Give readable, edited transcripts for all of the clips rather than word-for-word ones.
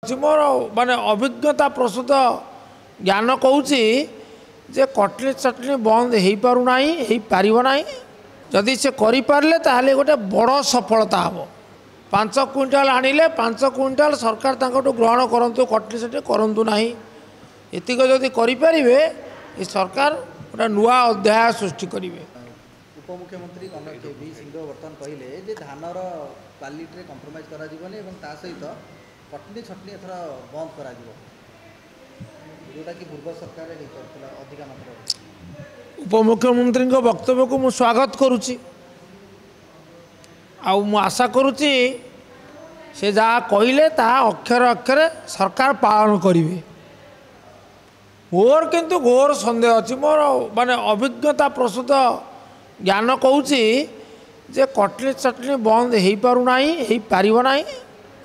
मोर माने अभिज्ञता प्रस्तुत ज्ञान कौची जे कटनी चटनी बंद हो पारना हो पार ना जदि से करें ताहले गोटे बड़ सफलता हम 5 क्विंटाल आनिले 5 क्विंटाल सरकार तांको ग्रहण करंतु कटनी चटनी करंतु नाही एतिक जदि करें ये सरकार गोटे नुआ अध्याय सृष्टि करेंगे। उपमुख्यमंत्री कनक वी सिंह बर्तमान कहले जे धानर क्वालिटी कंप्रोमाइज करा जीवनी एवं ता सहित कटनी छटनी एथर बंद करा जीवो जोटा कि पूर्व सरकार नहीं करथिला अधिका मात्रा। उपमुख्यमंत्री वक्तव्य को मु स्वागत करुच्ची मु आशा करुच्ची से जहाँ कहले ता अक्षर अक्षर सरकार पालन करेंगे। मोर किंतु घोर संदेह अच्छी मोर माने अभिज्ञता प्रस्तुत ज्ञान कौची जे कटनी चटनी बंद हो पारना हो पार ना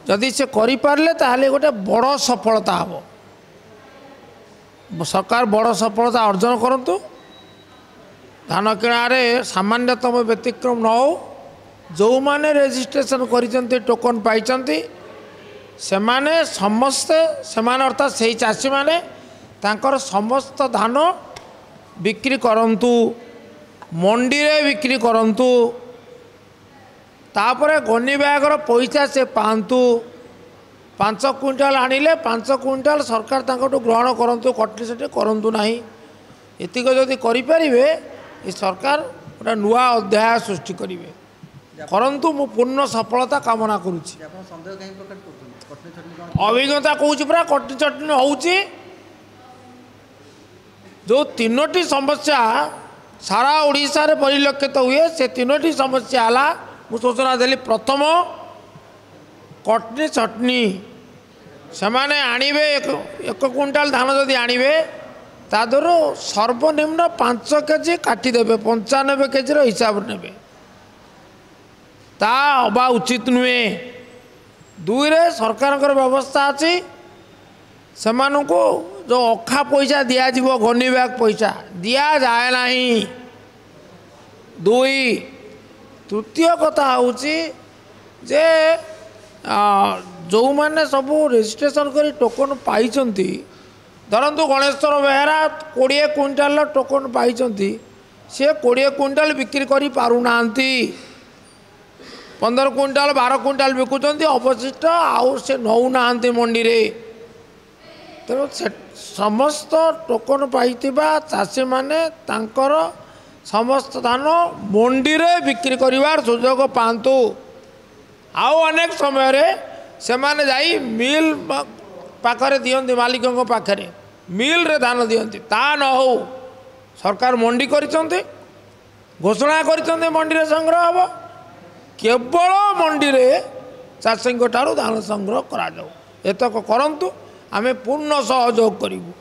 जदि से करें ताहले गोटे बड़ सफलता हम सरकार बड़ सफलता अर्जन करंतु धान किणारे सामान्यतम व्यतिक्रम न हो जो माने रजिस्ट्रेशन करिसेंती टोकन पाइचंती सेमाने समस्ते सेमाने अर्थात सही चाषी माने तांकर समस्त धान बिक्री करंतु मंडी रे बिक्री करंतु तापरे गनी ब्यागर पैसा से पांतु 5 क्विंटाल आनिले 5 क्विंटाल सरकार तांको ग्रहण करंतु कटनी सेटे करंतु नाही एतिक जदि करें ये सरकार गोटे नुआ अध्याय सृष्टि करेंगे करंतु मु पूर्ण सफलता कामना करुच्ची। अभिज्ञता कौच पूरा कटनी चटनी होउची जो 3टी समस्या सारा ओडिशा रे परिलक्षित हुए से 3टी समस्या है मु सूचना देली। प्रथम कटनी चटनी से माने आणवे 1 क्विंटाल धान जदि आणवे तादर सर्वनिम्न 5 केजी काटिदेवे 95 केजी हिसाब ने ता हवा उचित नुहे। 2 रे सरकार व्यवस्था अच्छी से जो अखा पैसा दिज्व घनी बैग पैसा दि जाए ना। 2 तृतीय कथा हूँ जे जो मैंने सब रजिस्ट्रेशन कर टोकन पाई धरतु गणेश्वर बेहरा 20 क्विंटाल टोकन पाई सी 20 क्विंटाल बिक्री कर पारना 15 क्विंटाल 12 क्विंटाल बिकुंट अवशिष्ट आउ से नौना मंडी रे तेणु समस्त टोकन पाई चाषी माने तांकर समस्त धान मंडी रे बिक्री करिवार सुजोग पांतु। आउ अनेक समय रे से माने जाई मिल पाखरे दियंती मालिकों पाखरे मिल रे धान दियंती ता न हो सरकार मंडी करिसंती घोषणा करिसंती मंडी रे संग्रह हबो केवल मंडी रे चाषी ठारू धान संग्रह करा जाऊ एतक करंतु आमे पूर्ण सहयोग करिबु।